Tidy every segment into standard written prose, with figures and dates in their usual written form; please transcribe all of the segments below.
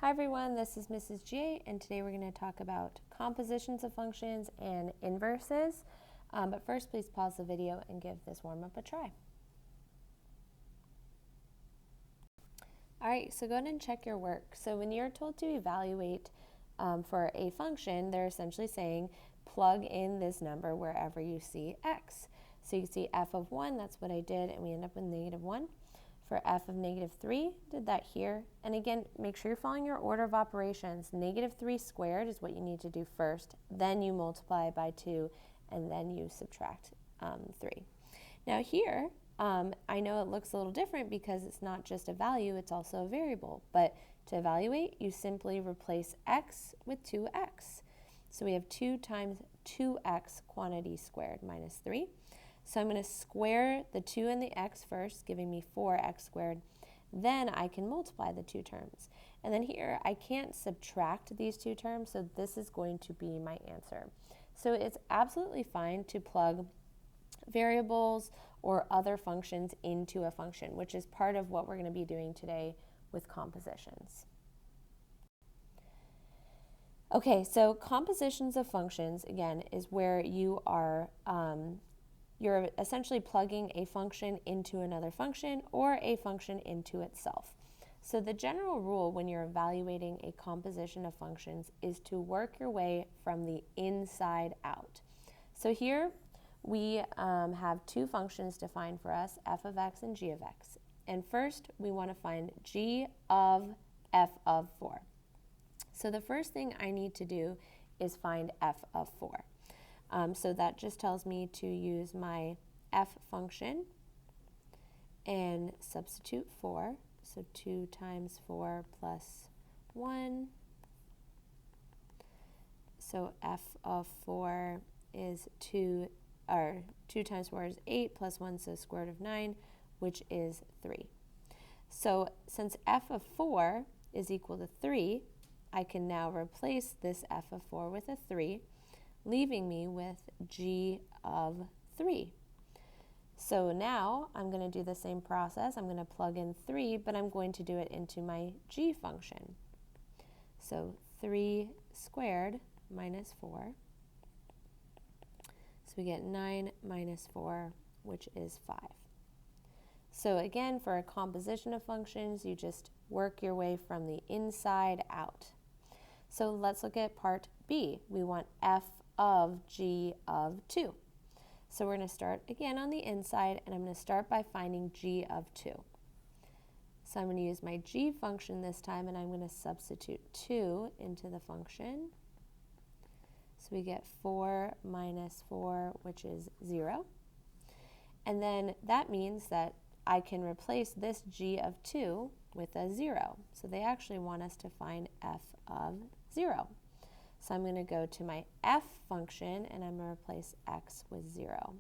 Hi everyone, this is Mrs. G, and today we're going to talk about compositions of functions and inverses. But first, please pause the video and give this warm-up a try. Alright, so go ahead and check your work. So when you're told to evaluate for a function, they're essentially saying plug in this number wherever you see x. So you see f of 1, that's what I did, and we end up with negative 1. For f of negative 3, did that here. And again, make sure you're following your order of operations. Negative 3 squared is what you need to do first. Then you multiply by 2, and then you subtract 3. Now here, I know it looks a little different because it's not just a value, it's also a variable. But to evaluate, you simply replace x with 2x. So we have 2 times 2x quantity squared minus 3. So I'm going to square the 2 and the x first, giving me 4x squared. Then I can multiply the two terms. And then here, I can't subtract these two terms, so this is going to be my answer. So it's absolutely fine to plug variables or other functions into a function, which is part of what we're going to be doing today with compositions. Okay, so compositions of functions, again, is where you are you're essentially plugging a function into another function or a function into itself. So the general rule when you're evaluating a composition of functions is to work your way from the inside out. So here we have two functions defined for us, f of x and g of x. And first we want to find g of f of 4. So the first thing I need to do is find f of 4. So that just tells me to use my f function and substitute 4. So 2 times 4 plus 1. So f of 4 is 2 times 4 is 8 plus 1, so square root of 9, which is 3. So since f of 4 is equal to 3, I can now replace this f of 4 with a 3, leaving me with g of 3. So now I'm going to do the same process. I'm going to plug in 3, but I'm going to do it into my g function. So 3 squared minus 4. So we get 9 minus 4, which is 5. So again, for a composition of functions, you just work your way from the inside out. So let's look at part B. We want f of g of 2. So we're going to start again on the inside, and I'm going to start by finding g of 2. So I'm going to use my g function this time, and I'm going to substitute 2 into the function. So we get 4 minus 4, which is 0. And then that means that I can replace this g of 2 with a 0. So they actually want us to find f of 0. So I'm going to go to my f function, and I'm going to replace x with 0.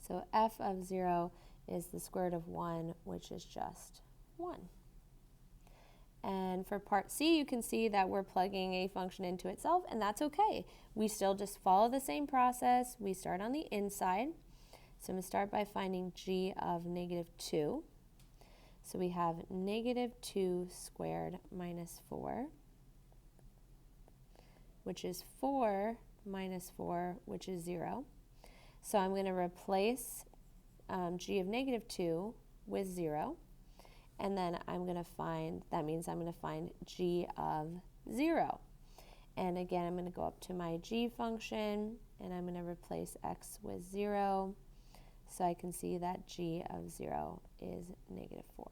So f of 0 is the square root of 1, which is just 1. And for part C, you can see that we're plugging a function into itself, and that's okay. We still just follow the same process. We start on the inside. So I'm going to start by finding g of negative 2. So we have negative 2 squared minus 4, which is 4 minus 4, which is 0. So I'm going to replace g of negative 2 with 0. And then I'm going to find, that means I'm going to find g of 0. And again, I'm going to go up to my g function, and I'm going to replace x with 0. So I can see that g of 0 is negative 4.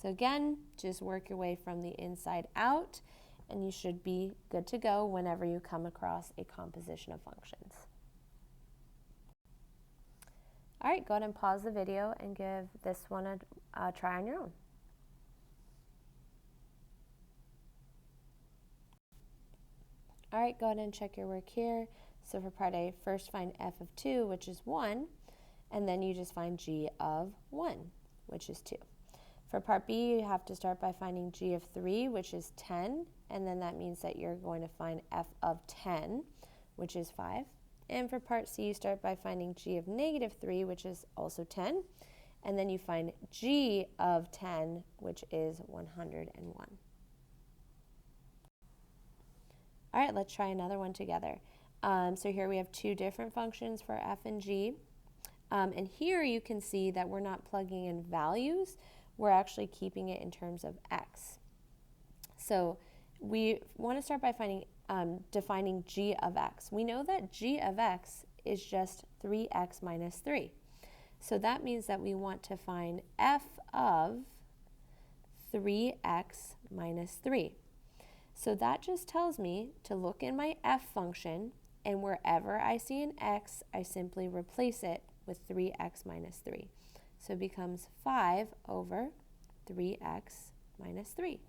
So again, just work your way from the inside out, and you should be good to go whenever you come across a composition of functions. All right, go ahead and pause the video and give this one a try on your own. All right, go ahead and check your work here. So for part A, first find f of 2, which is 1, and then you just find g of 1, which is 2. For part B, you have to start by finding g of 3, which is 10, and then that means that you're going to find f of 10, which is 5. And for part C, you start by finding g of negative 3, which is also 10, and then you find g of 10, which is 101. All right, let's try another one together. So here we have two different functions for f and g. And here you can see that we're not plugging in values, we're actually keeping it in terms of x. So we want to start by defining g of x. We know that g of x is just 3x minus 3. So that means that we want to find f of 3x minus 3. So that just tells me to look in my f function, and wherever I see an x, I simply replace it with 3x minus 3. So it becomes 5 over 3x minus 3.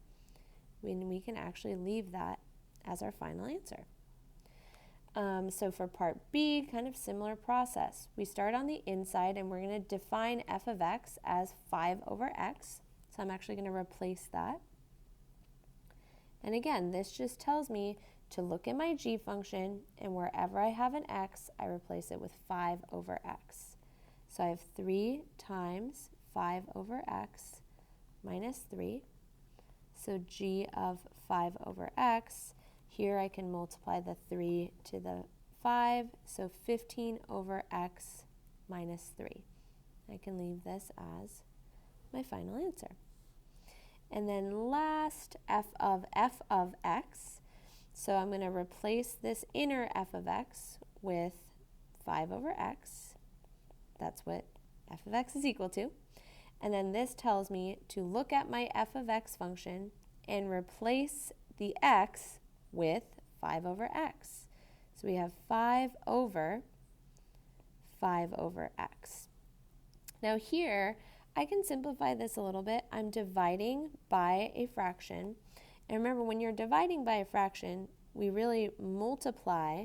We can actually leave that as our final answer. So for part B, kind of similar process. We start on the inside, and we're going to define f of x as 5 over x. So I'm actually going to replace that. And again, this just tells me to look at my g function, and wherever I have an x, I replace it with 5 over x. So I have 3 times 5 over x minus 3. So g of 5 over x, here I can multiply the 3 to the 5, so 15 over x minus 3. I can leave this as my final answer. And then last, f of x. So I'm going to replace this inner f of x with 5 over x. That's what f of x is equal to. And then this tells me to look at my f of x function and replace the x with 5 over x. So we have 5 over x. Now here, I can simplify this a little bit. I'm dividing by a fraction. And remember, when you're dividing by a fraction, we really multiply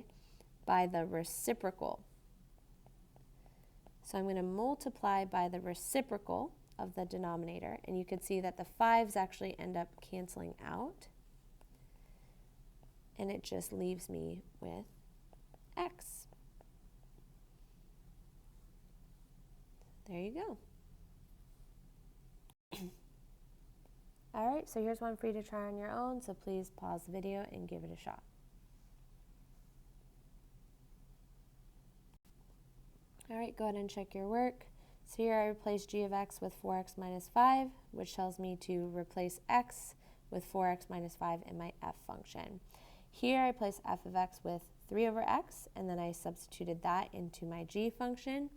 by the reciprocal. So I'm going to multiply by the reciprocal of the denominator, and you can see that the 5's actually end up canceling out, and it just leaves me with x. There you go. All right, so here's one for you to try on your own, so please pause the video and give it a shot. All right, go ahead and check your work. So here I replace g of x with 4x minus 5, which tells me to replace x with 4x minus 5 in my f function. Here I place f of x with 3 over x, and then I substituted that into my g function.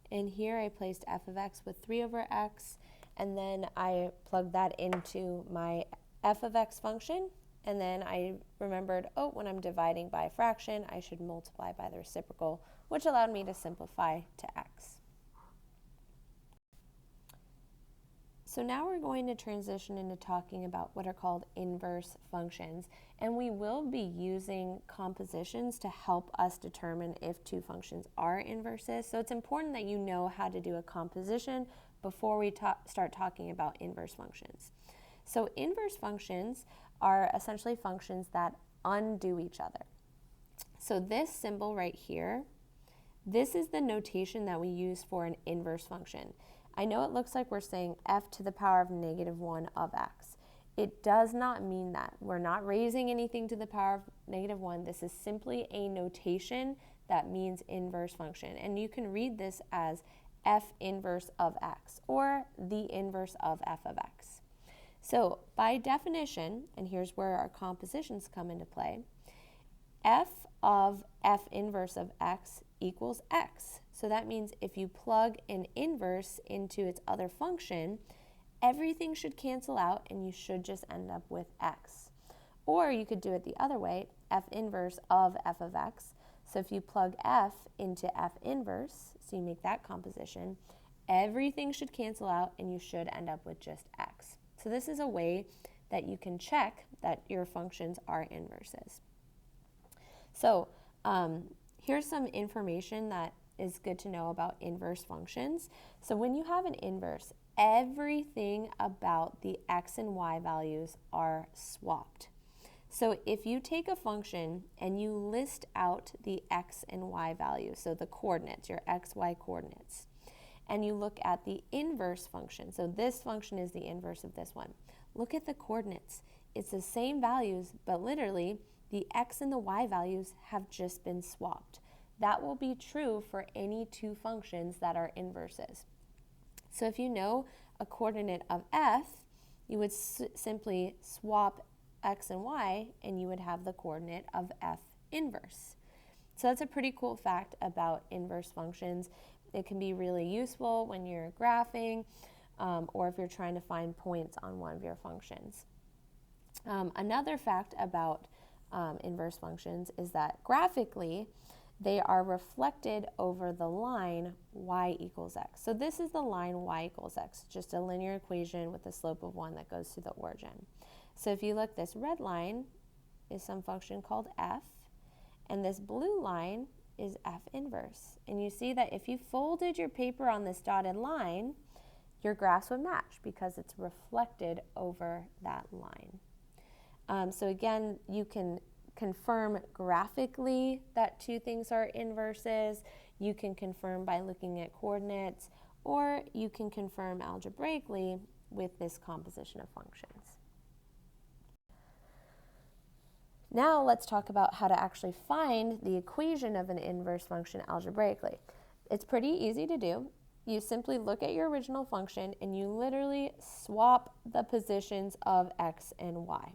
And here I placed f of x with 3 over x, and then I plugged that into my f of x function, and then I remembered, oh, when I'm dividing by a fraction, I should multiply by the reciprocal, which allowed me to simplify to x. So now we're going to transition into talking about what are called inverse functions, and we will be using compositions to help us determine if two functions are inverses. So it's important that you know how to do a composition before we start talking about inverse functions. So inverse functions are essentially functions that undo each other. So this symbol right here, this is the notation that we use for an inverse function. I know it looks like we're saying f to the power of negative 1 of x. It does not mean that. We're not raising anything to the power of negative 1. This is simply a notation that means inverse function. And you can read this as f inverse of x, or the inverse of f of x. So by definition, and here's where our compositions come into play, f of f inverse of x equals x. So that means if you plug an inverse into its other function, everything should cancel out and you should just end up with x. Or you could do it the other way, f inverse of f of x. So if you plug f into f inverse, so you make that composition, everything should cancel out and you should end up with just x. So this is a way that you can check that your functions are inverses. So here's some information that is good to know about inverse functions. So when you have an inverse, everything about the x and y values are swapped. So if you take a function and you list out the x and y values, so the coordinates, your x, y coordinates, and you look at the inverse function. So this function is the inverse of this one. Look at the coordinates. It's the same values, but literally the x and the y values have just been swapped. That will be true for any two functions that are inverses. So if you know a coordinate of f, you would simply swap x and y, and you would have the coordinate of f inverse. So that's a pretty cool fact about inverse functions. It can be really useful when you're graphing or if you're trying to find points on one of your functions. Another fact about inverse functions is that graphically, they are reflected over the line y equals x. So this is the line y equals x, just a linear equation with a slope of 1 that goes to the origin. So if you look, this red line is some function called f, and this blue line is f inverse. And you see that if you folded your paper on this dotted line, your graphs would match because it's reflected over that line. So again, you can confirm graphically that two things are inverses. You can confirm by looking at coordinates, or you can confirm algebraically with this composition of functions. Now let's talk about how to actually find the equation of an inverse function algebraically. It's pretty easy to do. You simply look at your original function and you literally swap the positions of x and y.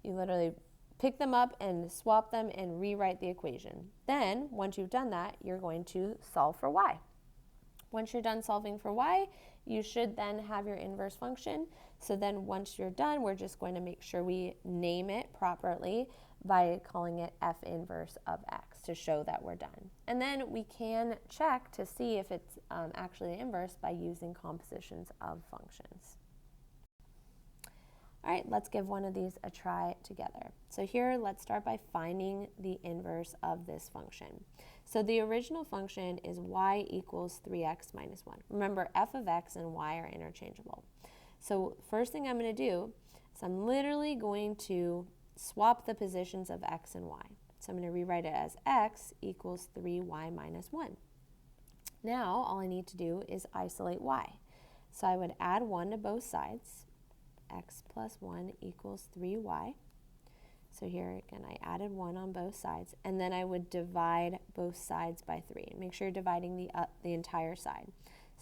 You literally pick them up and swap them and rewrite the equation. Then, once you've done that, you're going to solve for y. Once you're done solving for y, you should then have your inverse function. So then once you're done, we're just going to make sure we name it properly by calling it f inverse of x to show that we're done. And then we can check to see if it's actually the inverse by using compositions of functions. All right, let's give one of these a try together. So here, let's start by finding the inverse of this function. So the original function is y equals 3x minus 1. Remember, f of x and y are interchangeable. So first thing I'm going to do is I'm literally going to swap the positions of x and y. So I'm going to rewrite it as x equals 3y minus 1. Now, all I need to do is isolate y. So I would add 1 to both sides. X plus 1 equals 3y. So here again, I added 1 on both sides, and then I would divide both sides by 3. Make sure you're dividing the entire side.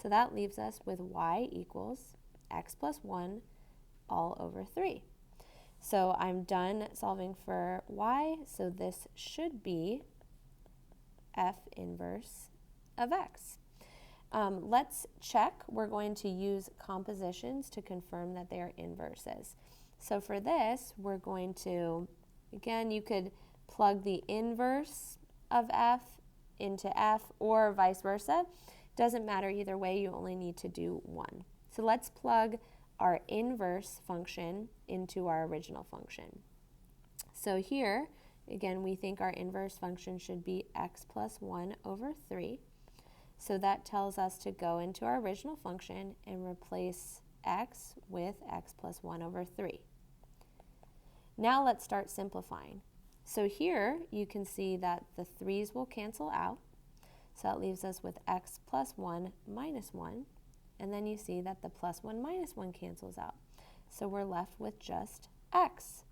So that leaves us with y equals x plus 1 all over 3. So I'm done solving for y, so this should be f inverse of x. Let's check. We're going to use compositions to confirm that they are inverses. So for this, we're going to, again, you could plug the inverse of f into f or vice versa. Doesn't matter either way, you only need to do one. So let's plug our inverse function into our original function. So here, again, we think our inverse function should be x plus 1 over 3. So that tells us to go into our original function and replace x with x plus 1 over 3. Now let's start simplifying. So here you can see that the 3's will cancel out. So that leaves us with x plus 1 minus 1. And then you see that the plus 1 minus 1 cancels out. So we're left with just x.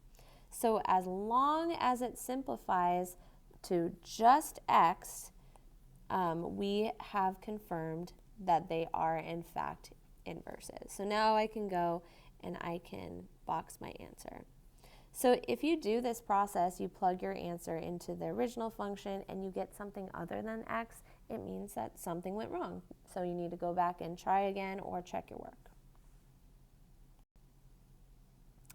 So as long as it simplifies to just x, we have confirmed that they are in fact inverses. So now I can go and I can box my answer. So if you do this process, you plug your answer into the original function and you get something other than x, it means that something went wrong. So you need to go back and try again or check your work.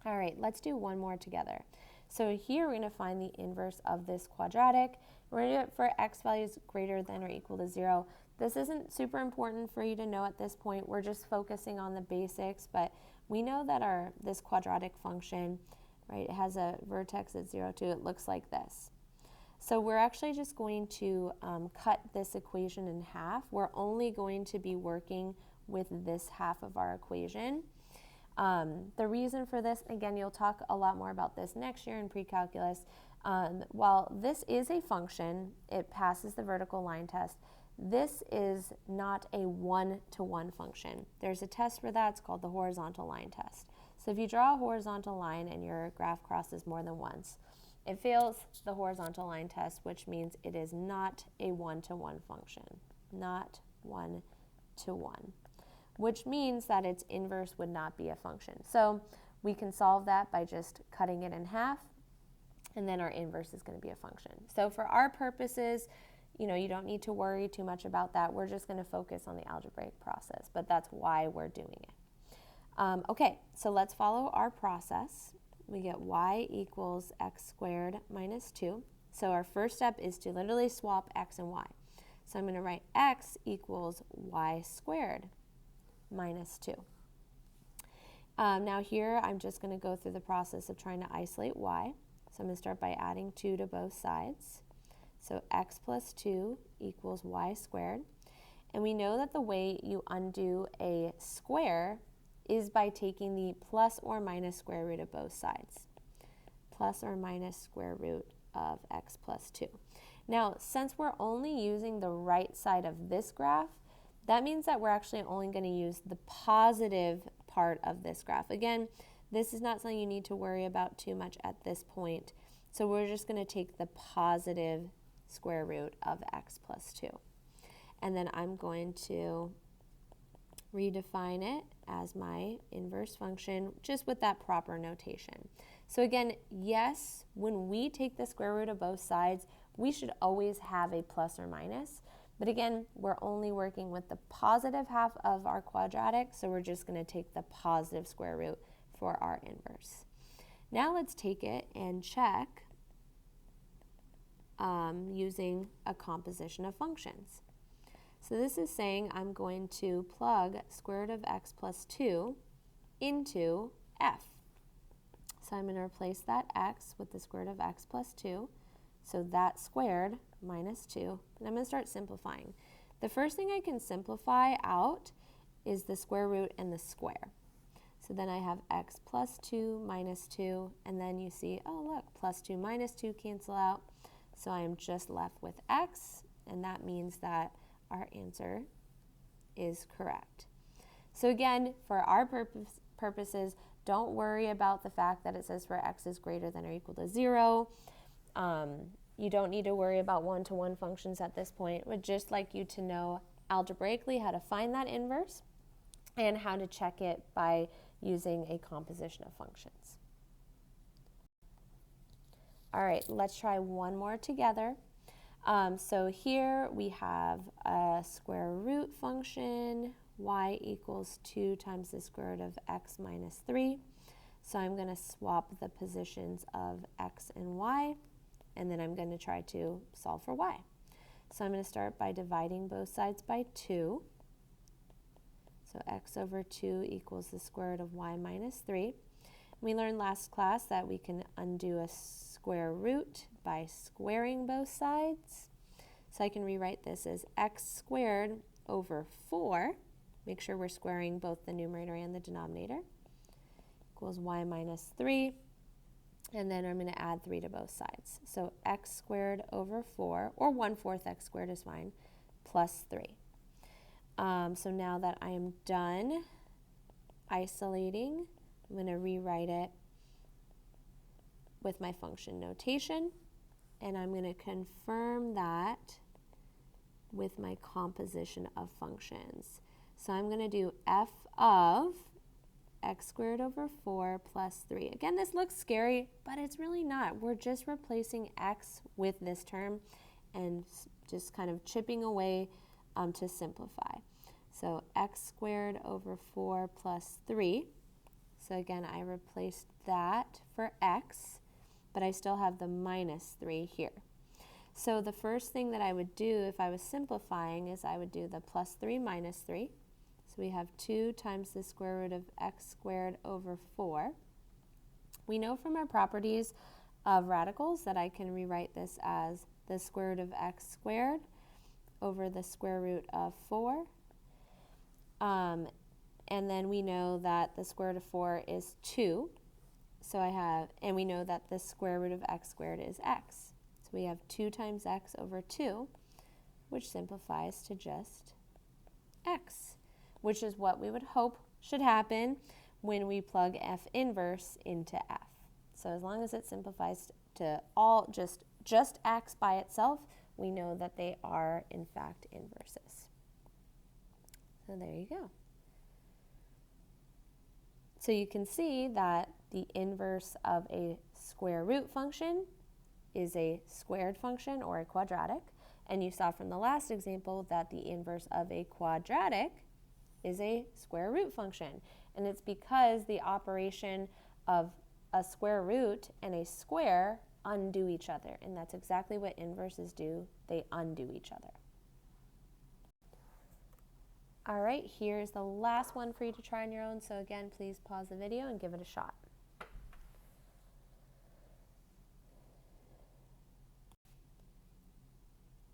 All right, let's do one more together. So here we're going to find the inverse of this quadratic. We're going to do it for x values greater than or equal to 0. This isn't super important for you to know at this point. We're just focusing on the basics, but we know that this quadratic function, right, it has a vertex at 0, 2. It looks like this. So we're actually just going to cut this equation in half. We're only going to be working with this half of our equation. The reason for this, again, you'll talk a lot more about this next year in pre-calculus. While this is a function, it passes the vertical line test. this is not a one-to-one function. There's a test for that. It's called the horizontal line test. So if you draw a horizontal line and your graph crosses more than once, it fails the horizontal line test, which means it is not a one-to-one function, not one-to-one, which means that its inverse would not be a function. So we can solve that by just cutting it in half, and then our inverse is going to be a function. So for our purposes, you don't need to worry too much about that. We're just going to focus on the algebraic process, but that's why we're doing it. Okay, so let's follow our process. We get y equals x squared minus 2. So our first step is to literally swap x and y. So I'm going to write x equals y squared minus 2. Now here I'm just going to go through the process of trying to isolate y. So I'm going to start by adding 2 to both sides. So x plus 2 equals y squared. And we know that the way you undo a square is by taking the plus or minus square root of both sides. Plus or minus square root of x plus 2. Now, since we're only using the right side of this graph, that means that we're actually only going to use the positive part of this graph. Again, this is not something you need to worry about too much at this point. So we're just going to take the positive square root of x plus 2. And then I'm going to redefine it as my inverse function, just with that proper notation. So again, yes, when we take the square root of both sides, we should always have a plus or minus. But again, we're only working with the positive half of our quadratic, so we're just going to take the positive square root for our inverse. Now let's take it and check using a composition of functions. So this is saying I'm going to plug square root of x plus 2 into f. So I'm going to replace that x with the square root of x plus 2. So that squared minus 2. And I'm going to start simplifying. The first thing I can simplify out is the square root and the square. So then I have x plus 2 minus 2. And then you see, oh look, plus 2 minus 2 cancel out. So I am just left with x. And that means that our answer is correct. So again, for our purposes, don't worry about the fact that it says for x is greater than or equal to 0. You don't need to worry about one-to-one functions at this point. We'd just like you to know algebraically how to find that inverse and how to check it by using a composition of functions. All right, let's try one more together. So here we have a square root function, y equals 2 times the square root of x minus 3. So I'm going to swap the positions of x and y, and then I'm going to try to solve for y. So I'm going to start by dividing both sides by 2. So x over 2 equals the square root of y minus 3. We learned last class that we can undo a square root by squaring both sides. So I can rewrite this as x squared over 4. Make sure we're squaring both the numerator and the denominator. Equals y minus 3. And then I'm going to add 3 to both sides. So x squared over 4, or 1/4 x squared is fine, plus 3. So now that I am done isolating, I'm going to rewrite it with my function notation, and I'm going to confirm that with my composition of functions. So I'm going to do f of x squared over 4 plus 3. Again, this looks scary, but it's really not. We're just replacing x with this term and just kind of chipping away to simplify. So x squared over 4 plus 3. So again, I replaced that for x, but I still have the minus 3 here. So the first thing that I would do if I was simplifying is I would do the plus 3 minus 3. So we have 2 times the square root of x squared over 4. We know from our properties of radicals that I can rewrite this as the square root of x squared over the square root of 4. And then we know that the square root of 4 is 2. So and we know that the square root of x squared is x. So we have 2 times x over 2. which simplifies to just x, which is what we would hope should happen when we plug f inverse into f. So as long as it simplifies to all just x by itself, we know that they are in fact inverses. So there you go. So you can see that the inverse of a square root function is a squared function or a quadratic. And you saw from the last example that the inverse of a quadratic is a square root function. And it's because the operation of a square root and a square undo each other. And that's exactly what inverses do. They undo each other. All right, here's the last one for you to try on your own. So again, please pause the video and give it a shot.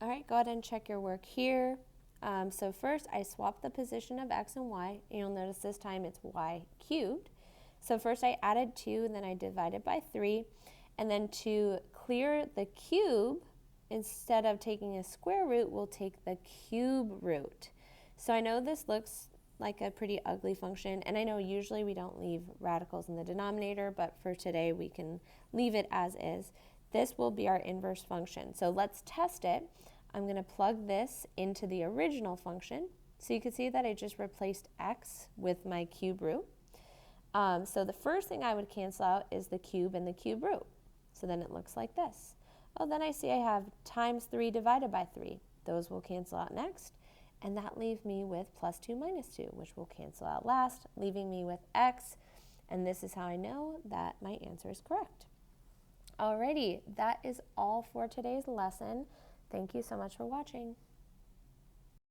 All right, go ahead and check your work here. So first, I swapped the position of x and y. You'll notice this time it's y cubed. So first I added 2, and then I divided by 3. And then to clear the cube, instead of taking a square root, we'll take the cube root. So I know this looks like a pretty ugly function, and I know usually we don't leave radicals in the denominator, but for today we can leave it as is. This will be our inverse function. So let's test it. I'm going to plug this into the original function. So you can see that I just replaced x with my cube root. So the first thing I would cancel out is the cube and the cube root. So then it looks like this. Oh, then I see I have times 3 divided by 3. Those will cancel out next. And that leaves me with plus 2 minus 2, which will cancel out last, leaving me with x. And this is how I know that my answer is correct. Alrighty, that is all for today's lesson. Thank you so much for watching.